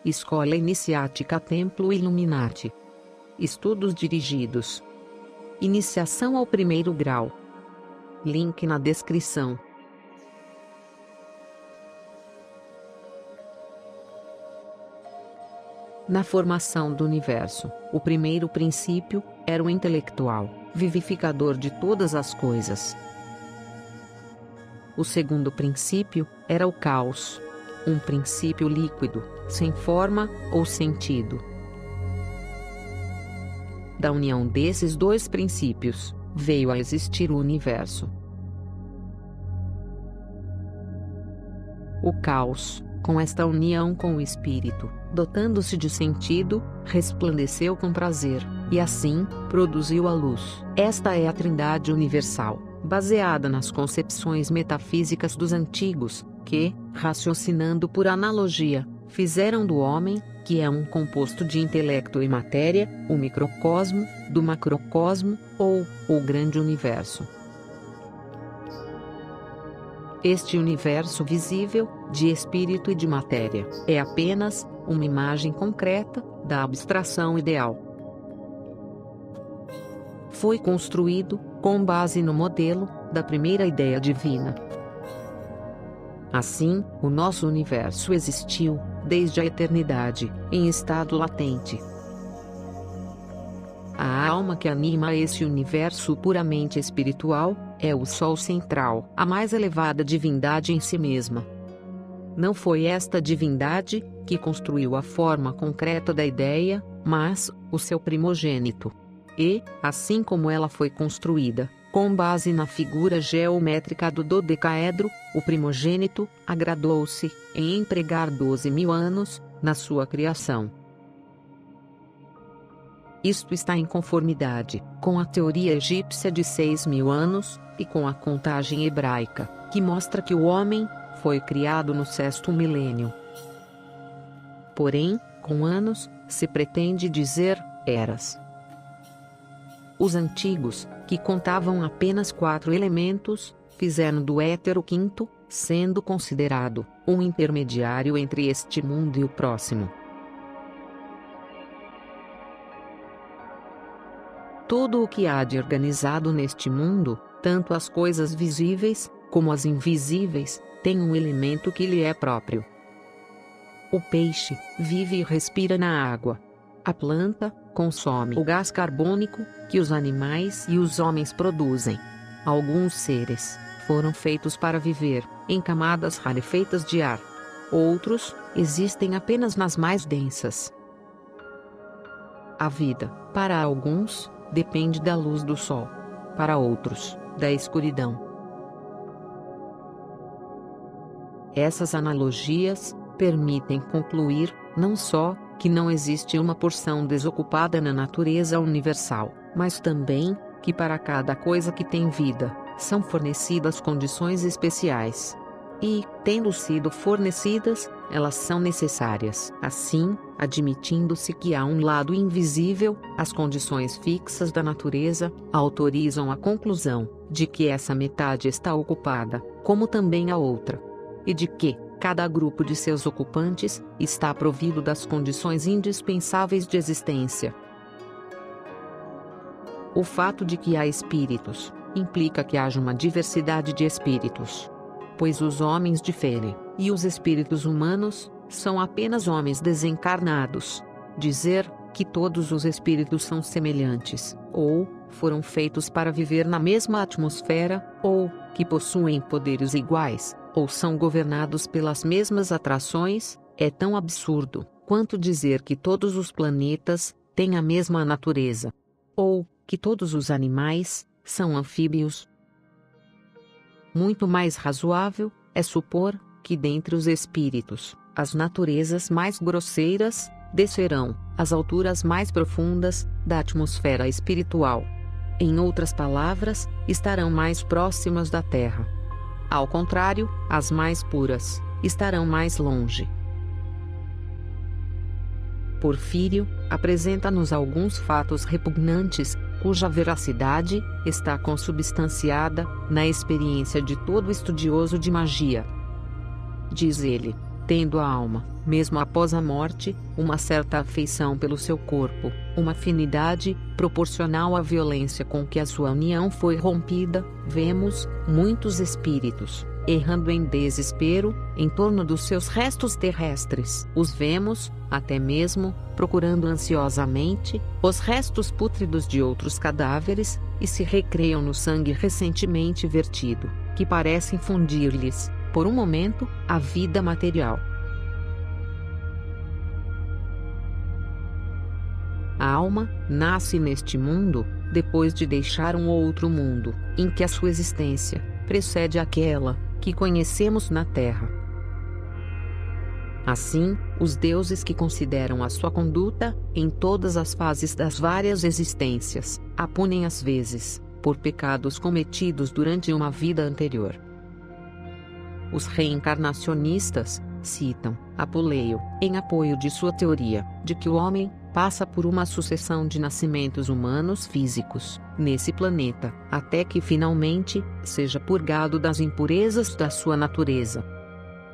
Escola Iniciática Templo Illuminati. Estudos dirigidos. Iniciação ao primeiro grau. Link na descrição. Na formação do universo, o primeiro princípio era o intelectual, vivificador de todas as coisas. O segundo princípio era o caos, um princípio líquido, sem forma ou sentido. Da união desses dois princípios, veio a existir o universo. O caos, com esta união com o espírito, dotando-se de sentido, resplandeceu com prazer, e assim, produziu a luz. Esta é a Trindade Universal, baseada nas concepções metafísicas dos antigos, que, raciocinando por analogia, fizeram do homem, que é um composto de intelecto e matéria, o microcosmo, do macrocosmo, ou o grande universo. Este universo visível, de espírito e de matéria, é apenas uma imagem concreta da abstração ideal. Foi construído com base no modelo da primeira ideia divina. Assim, o nosso universo existiu, desde a eternidade, em estado latente. A alma que anima esse universo puramente espiritual é o Sol central, a mais elevada divindade em si mesma. Não foi esta divindade que construiu a forma concreta da ideia, mas o seu primogênito. E, assim como ela foi construída, com base na figura geométrica do dodecaedro, o primogênito agradou-se em empregar 12.000 anos na sua criação. Isto está em conformidade com a teoria egípcia de 6.000 anos e com a contagem hebraica, que mostra que o homem foi criado no 6º milênio. Porém, com anos, se pretende dizer eras. Os antigos, que contavam apenas 4 elementos, fizeram do éter o quinto, sendo considerado um intermediário entre este mundo e o próximo. Tudo o que há de organizado neste mundo, tanto as coisas visíveis, como as invisíveis, tem um elemento que lhe é próprio. O peixe vive e respira na água. A planta consome o gás carbônico que os animais e os homens produzem. Alguns seres foram feitos para viver em camadas rarefeitas de ar. Outros existem apenas nas mais densas. A vida, para alguns, depende da luz do sol. Para outros, da escuridão. Essas analogias permitem concluir, não só que não existe uma porção desocupada na natureza universal, mas também que para cada coisa que tem vida, são fornecidas condições especiais. E, tendo sido fornecidas, elas são necessárias. Assim, admitindo-se que há um lado invisível, as condições fixas da natureza autorizam a conclusão de que essa metade está ocupada, como também a outra, e de que cada grupo de seus ocupantes está provido das condições indispensáveis de existência. O fato de que há espíritos implica que haja uma diversidade de espíritos, pois os homens diferem, e os espíritos humanos são apenas homens desencarnados. Dizer que todos os espíritos são semelhantes, ou foram feitos para viver na mesma atmosfera, ou que possuem poderes iguais, ou são governados pelas mesmas atrações, é tão absurdo quanto dizer que todos os planetas têm a mesma natureza, ou que todos os animais são anfíbios. Muito mais razoável é supor que dentre os espíritos, as naturezas mais grosseiras descerão às alturas mais profundas da atmosfera espiritual. Em outras palavras, estarão mais próximas da Terra. Ao contrário, as mais puras estarão mais longe. Porfírio apresenta-nos alguns fatos repugnantes cuja veracidade está consubstanciada na experiência de todo estudioso de magia. Diz ele, tendo a alma, mesmo após a morte, uma certa afeição pelo seu corpo, uma afinidade proporcional à violência com que a sua união foi rompida, vemos muitos espíritos errando em desespero em torno dos seus restos terrestres. Os vemos, até mesmo, procurando ansiosamente os restos pútridos de outros cadáveres, e se recreiam no sangue recentemente vertido, que parece infundir-lhes, por um momento, a vida material. A alma nasce neste mundo, depois de deixar um outro mundo, em que a sua existência precede aquela que conhecemos na Terra. Assim, os deuses que consideram a sua conduta, em todas as fases das várias existências, a punem às vezes, por pecados cometidos durante uma vida anterior. Os reencarnacionistas citam Apuleio, em apoio de sua teoria, de que o homem passa por uma sucessão de nascimentos humanos físicos, nesse planeta, até que finalmente, seja purgado das impurezas da sua natureza.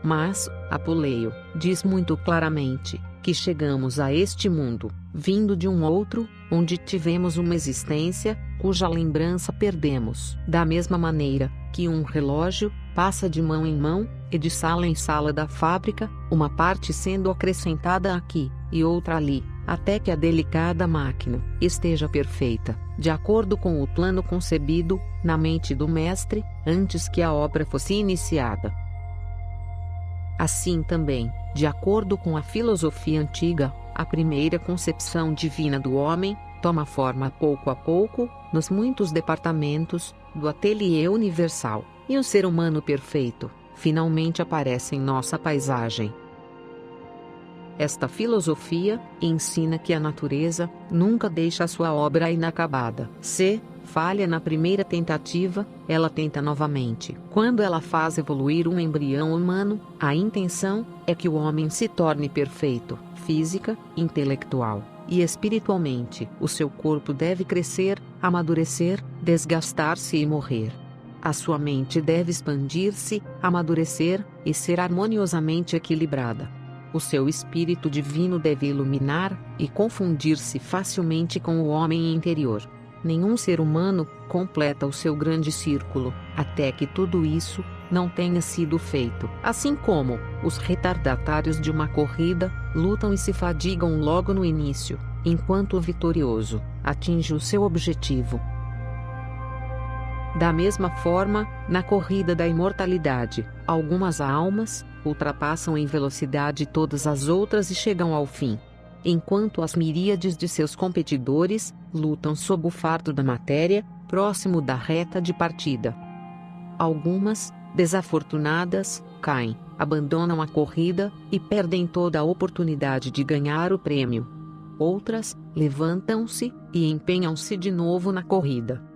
Mas, Apuleio, diz muito claramente, que chegamos a este mundo, vindo de um outro, onde tivemos uma existência, cuja lembrança perdemos. Da mesma maneira, que um relógio, passa de mão em mão, e de sala em sala da fábrica, uma parte sendo acrescentada aqui, e outra ali, até que a delicada máquina esteja perfeita, de acordo com o plano concebido na mente do mestre, antes que a obra fosse iniciada. Assim também, de acordo com a filosofia antiga, a primeira concepção divina do homem toma forma pouco a pouco, nos muitos departamentos do ateliê universal, e o ser humano perfeito finalmente aparece em nossa paisagem. Esta filosofia ensina que a natureza nunca deixa a sua obra inacabada. Se falha na primeira tentativa, ela tenta novamente. Quando ela faz evoluir um embrião humano, a intenção é que o homem se torne perfeito, física, intelectual e espiritualmente. O seu corpo deve crescer, amadurecer, desgastar-se e morrer. A sua mente deve expandir-se, amadurecer e ser harmoniosamente equilibrada. O seu espírito divino deve iluminar e confundir-se facilmente com o homem interior. Nenhum ser humano completa o seu grande círculo, até que tudo isso não tenha sido feito. Assim como os retardatários de uma corrida lutam e se fadigam logo no início, enquanto o vitorioso atinge o seu objetivo. Da mesma forma, na corrida da imortalidade, algumas almas ultrapassam em velocidade todas as outras e chegam ao fim, enquanto as miríades de seus competidores lutam sob o fardo da matéria, próximo da reta de partida. Algumas, desafortunadas, caem, abandonam a corrida e perdem toda a oportunidade de ganhar o prêmio. Outras, levantam-se e empenham-se de novo na corrida.